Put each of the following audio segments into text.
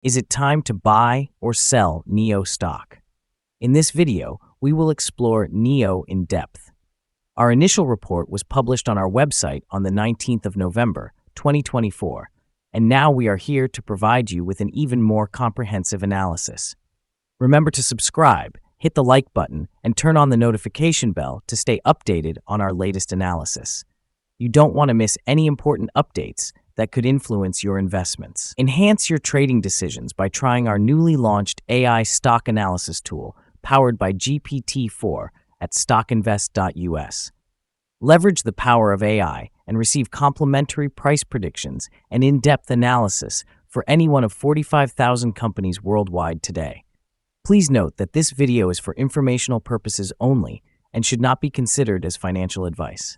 Is it time to buy or sell NIO stock? In this video, we will explore NIO in depth. Our initial report was published on our website on the 19th of November, 2024, and now we are here to provide you with an even more comprehensive analysis. Remember to subscribe, hit the like button, and turn on the notification bell to stay updated on our latest analysis. You don't want to miss any important updates that could influence your investments. Enhance your trading decisions by trying our newly launched AI stock analysis tool powered by GPT-4 at StockInvest.us. Leverage the power of AI and receive complimentary price predictions and in-depth analysis for any one of 45,000 companies worldwide today. Please note that this video is for informational purposes only and should not be considered as financial advice.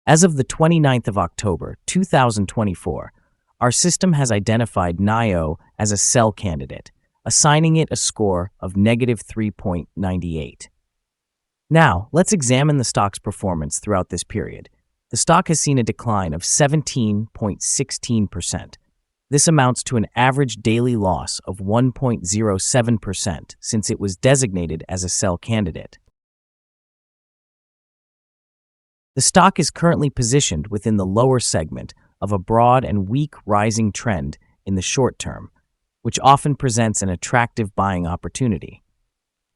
As of the 29th of October, 2024, our system has identified NIO as a sell candidate, assigning it a score of -3.98. Now, let's examine the stock's performance throughout this period. The stock has seen a decline of 17.16%. This amounts to an average daily loss of 1.07% since it was designated as a sell candidate. The stock is currently positioned within the lower segment of a broad and weak rising trend in the short term, which often presents an attractive buying opportunity.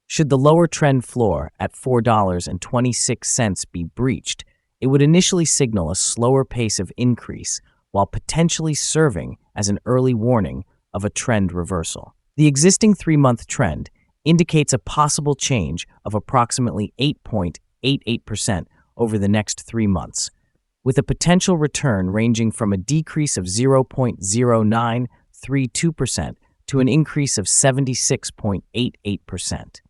Should the lower trend floor at $4.26 be breached, it would initially signal a slower pace of increase while potentially serving as an early warning of a trend reversal. The existing 3-month trend indicates a possible change of approximately 8.88% over the next 3 months, with a potential return ranging from a decrease of 0.0932% to an increase of 76.88%.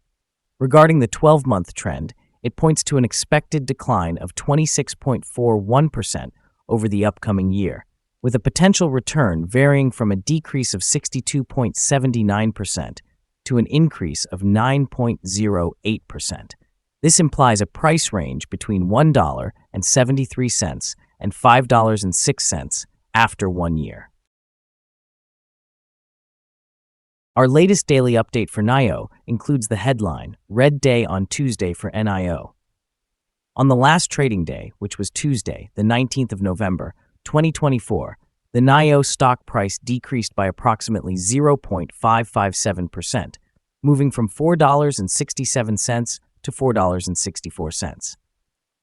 Regarding the 12-month trend, it points to an expected decline of 26.41% over the upcoming year, with a potential return varying from a decrease of 62.79% to an increase of 9.08%. This implies a price range between $1.73 and $5.06 after 1 year. Our latest daily update for NIO includes the headline, Red Day on Tuesday for NIO. On the last trading day, which was Tuesday, the 19th of November, 2024, the NIO stock price decreased by approximately 0.557%, moving from $4.67 to $4.64.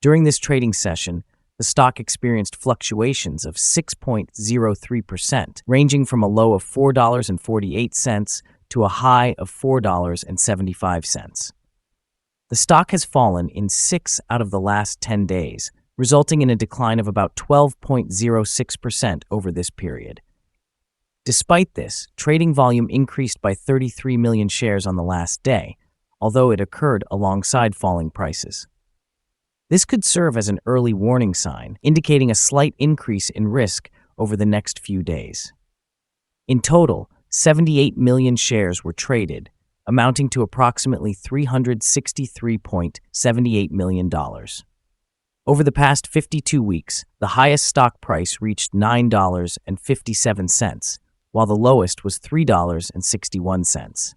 During this trading session, the stock experienced fluctuations of 6.03%, ranging from a low of $4.48 to a high of $4.75. The stock has fallen in 6 out of the last 10 days, resulting in a decline of about 12.06% over this period. Despite this, trading volume increased by 33 million shares on the last day, although it occurred alongside falling prices. This could serve as an early warning sign, indicating a slight increase in risk over the next few days. In total, 78 million shares were traded, amounting to approximately $363.78 million. Over the past 52 weeks, the highest stock price reached $9.57, while the lowest was $3.61.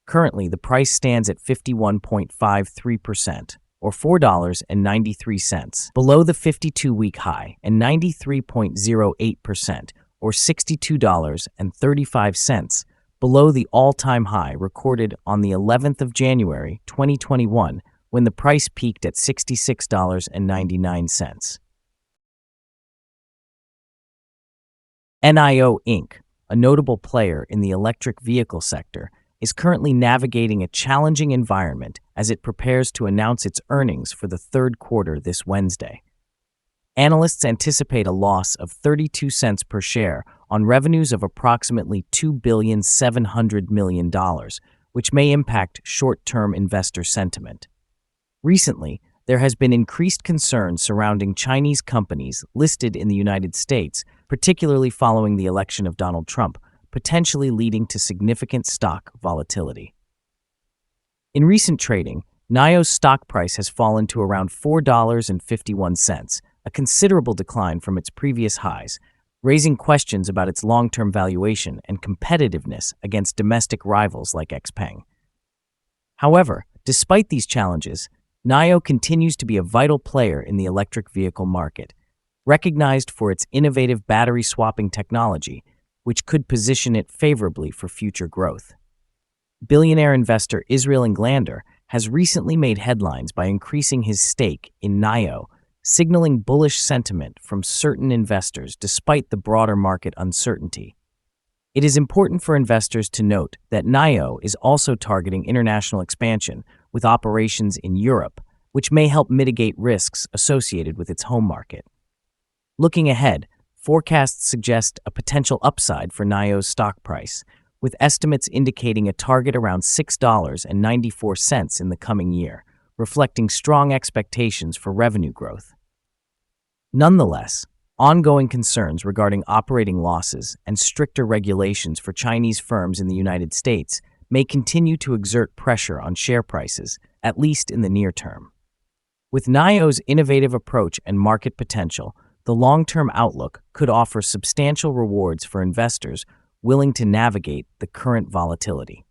Currently, the price stands at 51.53%, or $4.93, below the 52-week high, and 93.08%, or $62.35, below the all-time high recorded on the 11th of January, 2021, when the price peaked at $66.99. NIO Inc., a notable player in the electric vehicle sector, is currently navigating a challenging environment as it prepares to announce its earnings for the third quarter this Wednesday. Analysts anticipate a loss of 32 cents per share on revenues of approximately $2.7 billion, which may impact short-term investor sentiment. Recently, there has been increased concern surrounding Chinese companies listed in the United States, particularly following the election of Donald Trump, potentially leading to significant stock volatility. In recent trading, NIO's stock price has fallen to around $4.51, a considerable decline from its previous highs, raising questions about its long-term valuation and competitiveness against domestic rivals like XPeng. However, despite these challenges, NIO continues to be a vital player in the electric vehicle market, recognized for its innovative battery swapping technology, which could position it favorably for future growth. Billionaire investor Israel Englander has recently made headlines by increasing his stake in NIO, signaling bullish sentiment from certain investors despite the broader market uncertainty. It is important for investors to note that NIO is also targeting international expansion with operations in Europe, which may help mitigate risks associated with its home market. Looking ahead, forecasts suggest a potential upside for NIO's stock price, with estimates indicating a target around $6.94 in the coming year, reflecting strong expectations for revenue growth. Nonetheless, ongoing concerns regarding operating losses and stricter regulations for Chinese firms in the United States may continue to exert pressure on share prices, at least in the near term. With NIO's innovative approach and market potential, the long-term outlook could offer substantial rewards for investors willing to navigate the current volatility.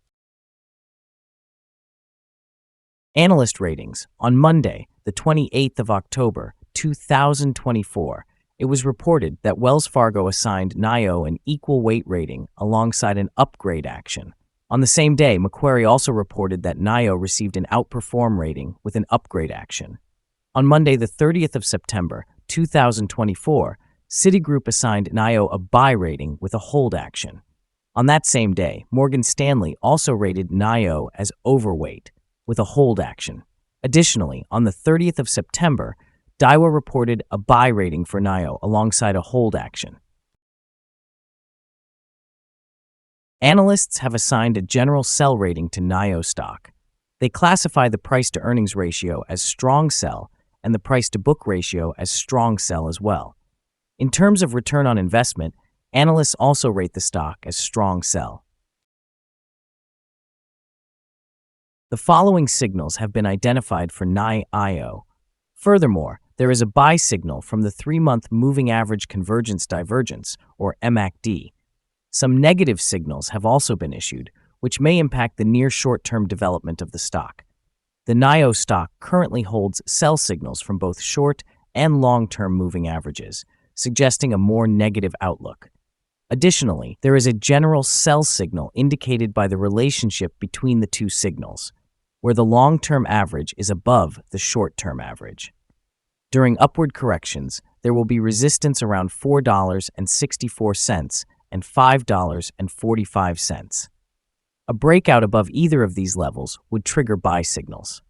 Analyst Ratings. On Monday, the 28th of October, 2024, it was reported that Wells Fargo assigned NIO an equal weight rating alongside an upgrade action. On the same day, Macquarie also reported that NIO received an outperform rating with an upgrade action. On Monday, the 30th of September, 2024, Citigroup assigned NIO a buy rating with a hold action. On that same day, Morgan Stanley also rated NIO as overweight with a hold action. Additionally, on the 30th of September, Daiwa reported a buy rating for NIO alongside a hold action. Analysts have assigned a general sell rating to NIO stock. They classify the price-to-earnings ratio as strong sell and the price-to-book ratio as strong sell as well. In terms of return on investment, analysts also rate the stock as strong sell. The following signals have been identified for NIO. Furthermore, there is a buy signal from the 3-month moving average convergence divergence, or MACD. Some negative signals have also been issued, which may impact the near short-term development of the stock. The NIO stock currently holds sell signals from both short and long-term moving averages, suggesting a more negative outlook. Additionally, there is a general sell signal indicated by the relationship between the two signals, where the long-term average is above the short-term average. During upward corrections, there will be resistance around $4.64 and $5.45. A breakout above either of these levels would trigger buy signals.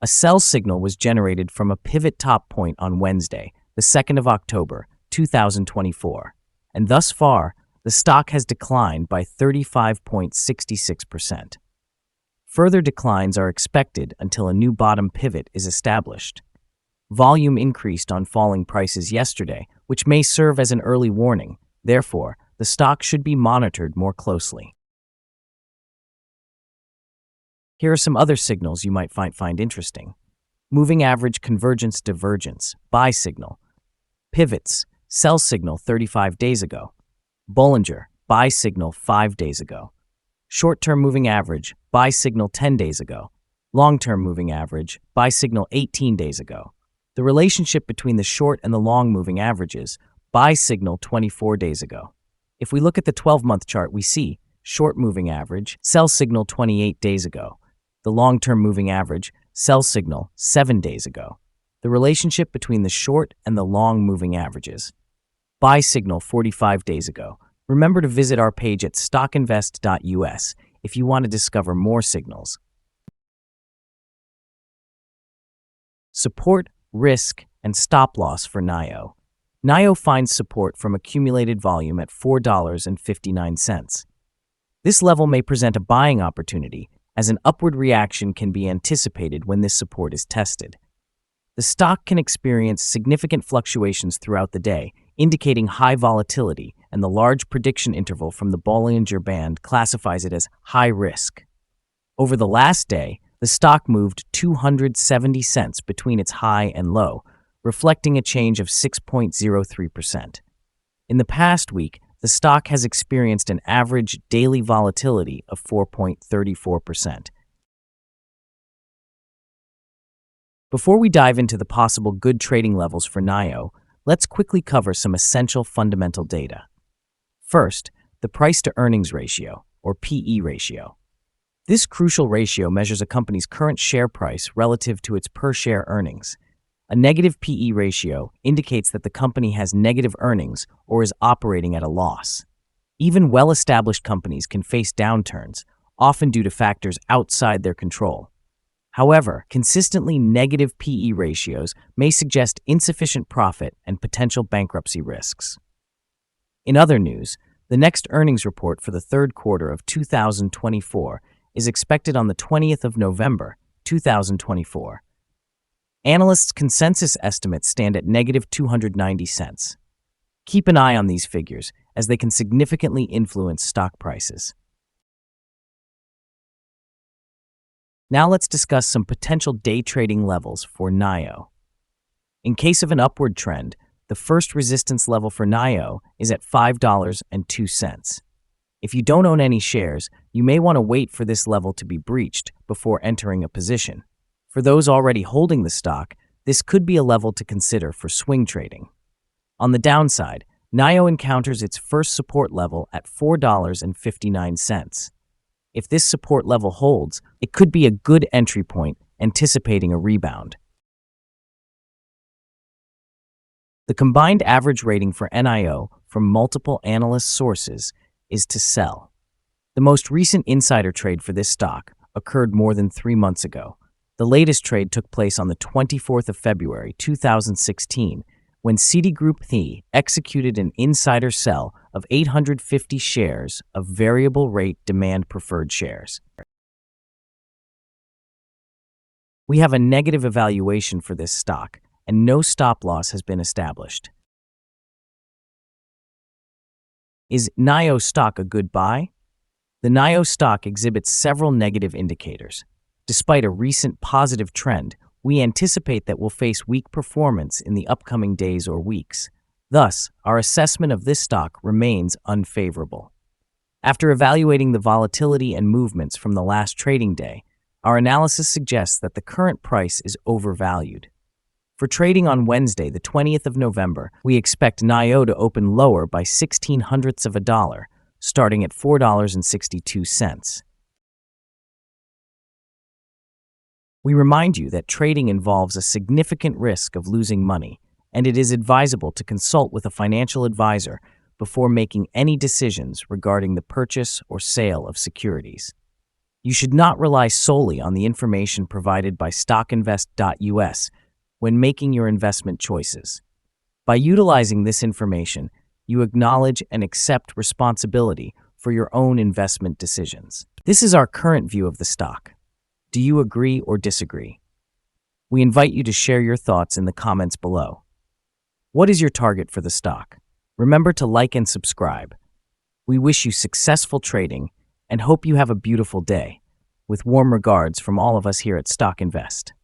A sell signal was generated from a pivot top point on Wednesday, the 2nd of October, 2024, and thus far, the stock has declined by 35.66%. Further declines are expected until a new bottom pivot is established. Volume increased on falling prices yesterday, which may serve as an early warning. Therefore, the stock should be monitored more closely. Here are some other signals you might find interesting. Moving average convergence divergence, buy signal. Pivots, sell signal 35 days ago. Bollinger, buy signal 5 days ago. Short-term moving average, buy signal 10 days ago. Long-term moving average, buy signal 18 days ago. The relationship between the short and the long moving averages, buy signal 24 days ago. If we look at the 12-month chart, we see short moving average, sell signal 28 days ago. The long-term moving average, sell signal 7 days ago. The relationship between the short and the long moving averages, buy signal 45 days ago. Remember to visit our page at StockInvest.us if you want to discover more signals. Support, risk, and stop loss for NIO. NIO finds support from accumulated volume at $4.59. This level may present a buying opportunity, as an upward reaction can be anticipated when this support is tested. The stock can experience significant fluctuations throughout the day, indicating high volatility, and the large prediction interval from the Bollinger Band classifies it as high risk. Over the last day, the stock moved 270 cents between its high and low, reflecting a change of 6.03%. In the past week, the stock has experienced an average daily volatility of 4.34%. Before we dive into the possible good trading levels for NIO, let's quickly cover some essential fundamental data. First, the price-to-earnings ratio, or PE ratio. This crucial ratio measures a company's current share price relative to its per-share earnings. A negative PE ratio indicates that the company has negative earnings or is operating at a loss. Even well-established companies can face downturns, often due to factors outside their control. However, consistently negative PE ratios may suggest insufficient profit and potential bankruptcy risks. In other news, the next earnings report for the third quarter of 2024 is expected on the 20th of November, 2024. Analysts' consensus estimates stand at negative 290 cents. Keep an eye on these figures, as they can significantly influence stock prices. Now let's discuss some potential day trading levels for NIO. In case of an upward trend, the first resistance level for NIO is at $5.02. If you don't own any shares, you may want to wait for this level to be breached before entering a position. For those already holding the stock, this could be a level to consider for swing trading. On the downside, NIO encounters its first support level at $4.59. If this support level holds, it could be a good entry point, anticipating a rebound. The combined average rating for NIO from multiple analyst sources is to sell. The most recent insider trade for this stock occurred more than 3 months ago. The latest trade took place on the 24th of February 2016, when Citigroup Inc. executed an insider sell of 850 shares of variable rate demand preferred shares. We have a negative evaluation for this stock, and no stop loss has been established. Is NIO stock a good buy? The NIO stock exhibits several negative indicators. Despite a recent positive trend, we anticipate that we'll face weak performance in the upcoming days or weeks. Thus, our assessment of this stock remains unfavorable. After evaluating the volatility and movements from the last trading day, our analysis suggests that the current price is overvalued. For trading on Wednesday, the 20th of November, we expect NIO to open lower by 0.16 of a dollar, starting at $4.62. We remind you that trading involves a significant risk of losing money, and it is advisable to consult with a financial advisor before making any decisions regarding the purchase or sale of securities. You should not rely solely on the information provided by StockInvest.us when making your investment choices. By utilizing this information, you acknowledge and accept responsibility for your own investment decisions. This is our current view of the stock. Do you agree or disagree? We invite you to share your thoughts in the comments below. What is your target for the stock? Remember to like and subscribe. We wish you successful trading and hope you have a beautiful day. With warm regards from all of us here at Stock Invest.